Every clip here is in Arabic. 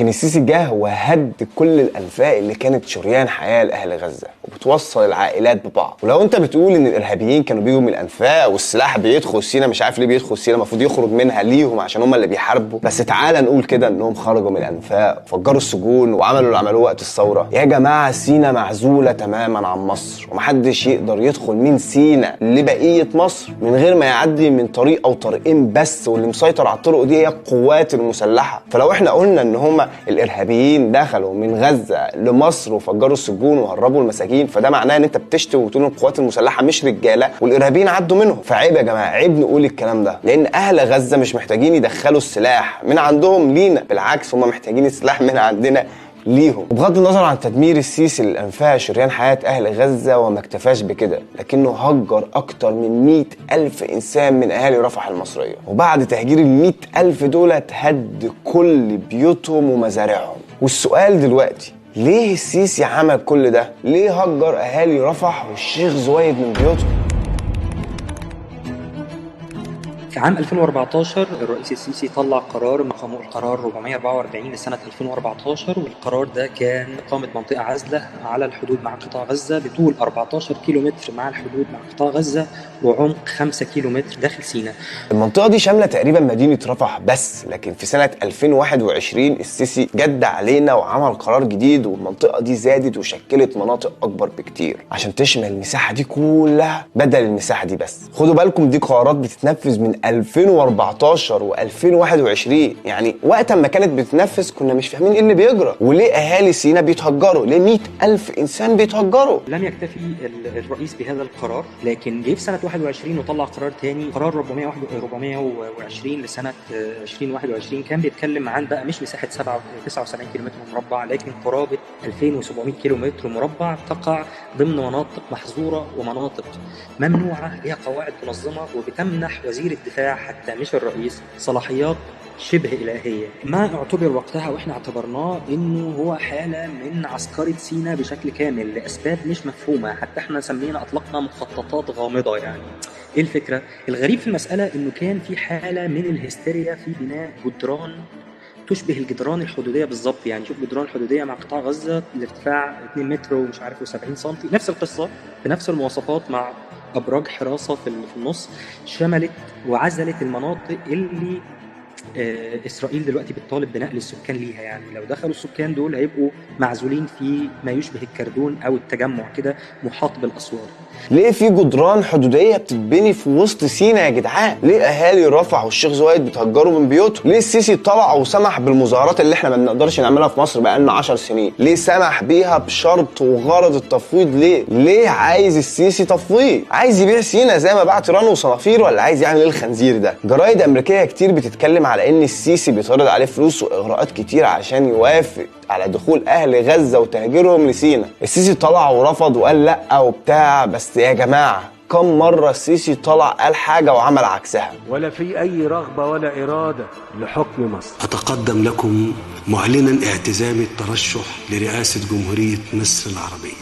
لكن السيسي جه وهد كل الانفاق اللي كانت شريان حياه لاهل غزه وبتوصل العائلات ببعض. ولو انت بتقول ان الارهابيين كانوا بيجوا من الانفاق والسلاح بيدخل سينا، مش عارف ليه بيدخل سينا، المفروض يخرج منها ليهم عشان هم اللي بيحاربوا، بس تعالى نقول كده انهم خرجوا من الانفاق، فجروا السجون وعملوا اللي عملوه وقت الثوره. يا جماعه سينا معزوله تماما عن مصر، ومحدش يقدر يدخل من سينا لبقيه مصر من غير ما يعدي من طريق او طريقين بس، واللي مسيطر على الطرق دي هي القوات المسلحه. فلو احنا قلنا ان هم الارهابيين دخلوا من غزه لمصر وفجروا السجون وهربوا المساجين، فده معناه ان انت بتشتم وتقول القوات المسلحه مش رجاله والارهابيين عدوا منهم. فعيب يا جماعه، عيب نقول الكلام ده، لان اهل غزه مش محتاجين يدخلوا السلاح من عندهم لينا، بالعكس هم محتاجين السلاح من عندنا ليهم. وبغض النظر عن تدمير السيسي للأنفاق شريان حياة أهل غزة، وما اكتفاش بكده لكنه هجر أكتر من 100,000 إنسان من أهالي رفح المصرية، وبعد تهجير ال100,000 دول هد كل بيوتهم ومزارعهم. والسؤال دلوقتي، ليه السيسي عمل كل ده؟ ليه هجر أهالي رفح والشيخ زويد من بيوتهم؟ في عام 2014 الرئيس السيسي طلع قرار مقامه القرار 444 لسنة 2014، والقرار ده كان إقامة منطقة عازلة على الحدود مع قطاع غزة بطول 14 كيلومتر مع الحدود مع قطاع غزة وعمق 5 كيلومتر داخل سيناء. المنطقة دي شاملة تقريبا مدينة رفح بس، لكن في سنة 2021 السيسي جد علينا وعمل قرار جديد، والمنطقة دي زادت وشكلت مناطق أكبر بكتير عشان تشمل المساحة دي كلها بدل المساحة دي بس. خدوا بالكم دي قرارات بتتنفذ من 2014 و2021، يعني وقت ما كانت بتتنفذ كنا مش فاهمين ايه اللي بيجرى، وليه اهالي سينا بيتهجروا، ليه 100,000 انسان بيتهجروا. لم يكتفي الرئيس بهذا القرار، لكن جه في سنة 21 وطلع قرار تاني، قرار 420 لسنة 2021، كان بيتكلم عن بقى مش مساحة 79 كيلومتر مربع، لكن قرابة 2700 كيلومتر مربع تقع ضمن مناطق محظورة ومناطق ممنوعة لها قواعد منظمة، وبتمنح وزير الدفاع حتى مش الرئيس صلاحيات شبه إلهية. ما اعتبر وقتها واحنا اعتبرناه انه هو حالة من عسكرة سيناء بشكل كامل لأسباب مش مفهومة، حتى احنا اطلقنا مخططات غامضة. يعني ايه الفكرة؟ الغريب في المسألة انه كان في حالة من الهستيريا في بناء جدران تشبه الجدران الحدودية بالظبط. يعني شوف جدران الحدودية مع قطاع غزة الارتفاع 2 متر ومش عارف 70 سنتي، نفس القصة بنفس المواصفات مع أبراج حراسة في النص، شملت وعزلت المناطق اللي إسرائيل دلوقتي بتطالب بنقل السكان ليها. يعني لو دخلوا السكان دول هيبقوا معزولين في ما يشبه الكردون أو التجمع كده محاط بالأسوار. ليه في جدران حدودية بتتبني في وسط سيناء يا جدعان؟ ليه أهالي رفح والشيخ زويد بيتهجروا من بيوتهم؟ ليه السيسي طلع وسمح بالمظاهرات اللي احنا ما بنقدرش نعملها في مصر بقالنا 10 سنين؟ ليه سمح بيها بشرط وغرض التفويض؟ ليه عايز السيسي تفويض؟ عايز يبيع سيناء زي ما باع تيران وصنافير، ولا عايز يعمل ايه الخنزير ده؟ جرايد أمريكية كتير بتتكلم على إن السيسي بيتعرض عليه فلوس وإغراءات كتير عشان يوافق على دخول أهل غزة وتهجيرهم لسيناء. السيسي طلع ورفض وقال لأ وبتاع، بس يا جماعة كم مرة السيسي طلع قال حاجة وعمل عكسها؟ ولا في أي رغبة ولا إرادة لحكم مصر. أتقدم لكم معلنا اعتزامي الترشح لرئاسة جمهورية مصر العربية.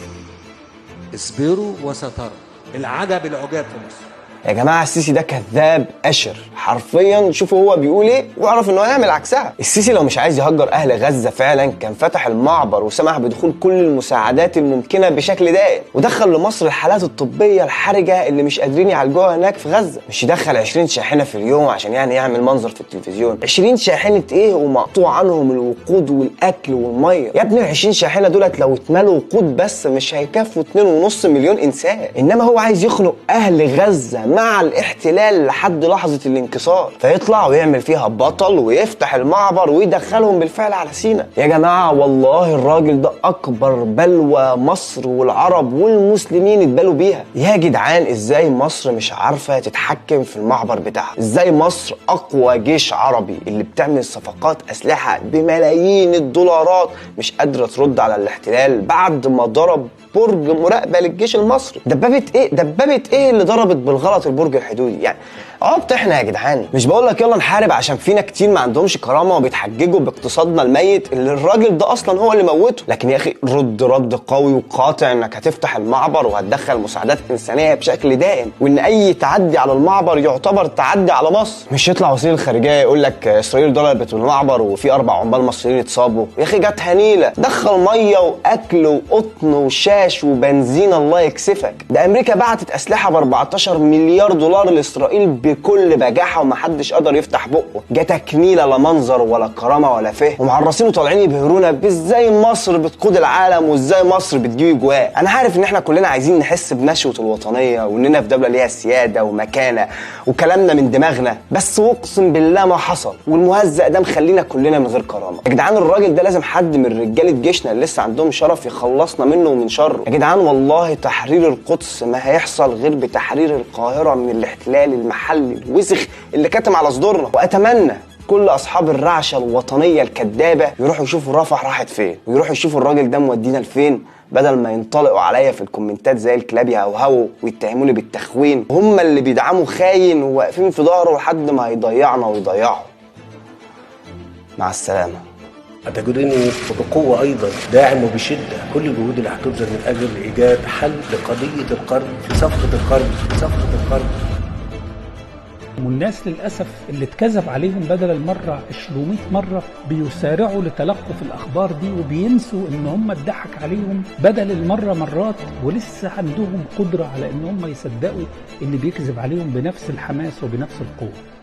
اصبروا وستروا العجب العجاب في مصر. يا جماعة السيسي ده كذاب أشر حرفيا. شوفوا هو بيقول ايه واعرف انه هيعمل عكسها. السيسي لو مش عايز يهجر اهل غزة فعلا كان فتح المعبر وسمح بدخول كل المساعدات الممكنة بشكل دائم، ودخل لمصر الحالات الطبية الحرجة اللي مش قادرين يعالجوها هناك في غزة. مش يدخل 20 شاحنة في اليوم عشان يعني يعمل منظر في التلفزيون. 20 شاحنة ايه ومقطوع عنهم الوقود والاكل والمية؟ يا ابني 20 شاحنة دولت لو اتملوا وقود بس مش هيكفوا 2.5 مليون انسان. انما هو عايز يخنق اهل غزة مع الاحتلال لحد لحظة الانكسار، فيطلع ويعمل فيها بطل ويفتح المعبر ويدخلهم بالفعل على سيناء. يا جماعة والله الراجل ده أكبر بلوى مصر والعرب والمسلمين اتبلوا بيها. يا جدعان ازاي مصر مش عارفة تتحكم في المعبر بتاعها؟ ازاي مصر أقوى جيش عربي اللي بتعمل صفقات أسلحة بملايين الدولارات مش قادرة ترد على الاحتلال بعد ما ضرب برج مراقبة للجيش المصري؟ دبابة ايه اللي ضربت بالغلط البرج الحدودي؟ يعني بتحنا يا جدعان. مش بقول لك يلا نحارب عشان فينا كتير ما عندهمش كرامه وبيتحججوا باقتصادنا الميت اللي الراجل ده اصلا هو اللي موته. لكن يا اخي رد قوي وقاطع انك هتفتح المعبر وهتدخل مساعدات انسانيه بشكل دائم، وان اي تعدي على المعبر يعتبر تعدي على مصر. مش يطلع وزير الخارجيه يقول لك اسرائيل ضربت المعبر وفي 4 عمال مصريين اتصابوا. يا اخي جاتها نيله، دخل ميه واكل وقطن وشاش وبنزين الله يكسفك. ده امريكا بعتت اسلحه ب 14 مليار دولار لاسرائيل بكل بجاحه ومحدش قدر يفتح بقه. جاتك نيله لا منظر ولا كرامه ولا فهم، ومعرسين وطالعين يبهرونا بازاي مصر بتقود العالم وازاي مصر بتجيب اجواء. انا عارف ان احنا كلنا عايزين نحس بنشوه الوطنيه واننا في دوله ليها سياده ومكانه وكلامنا من دماغنا، بس اقسم بالله ما حصل، والمهزأ ده مخلينا كلنا من غير كرامه. يا جدعان الراجل ده لازم حد من رجاله جيشنا اللي لسه عندهم شرف يخلصنا منه ومن شره. يا جدعان والله تحرير القدس ما هيحصل غير بتحرير القاهره من الاحتلال المحلي الوسخ اللي كتم على صدورنا. واتمنى كل اصحاب الرعشه الوطنيه الكدابه يروحوا يشوفوا رفح راحت فين، ويروحوا يشوفوا الراجل ده مودينا لفين، بدل ما ينطلقوا عليا في الكومنتات زي الكلاب يهوهوا ويتهموني بالتخوين. هم اللي بيدعموا خاين وواقفين في ظهره لحد ما هيضيعنا ويضيعه. مع السلامه. أتجدني وبقوة أيضا داعم وبشدة كل الجهود اللي هتبذل من أجل إيجاد حل لقضية القرن في صفقة القرن. والناس للأسف اللي اتكذب عليهم بدل المرة 200 مرة بيسارعوا لتلقف الأخبار دي وبينسوا إن هم اتضحك عليهم بدل المرة مرات، ولسه عندهم قدرة على إن هم يصدقوا إن بيكذب عليهم بنفس الحماس وبنفس القوة.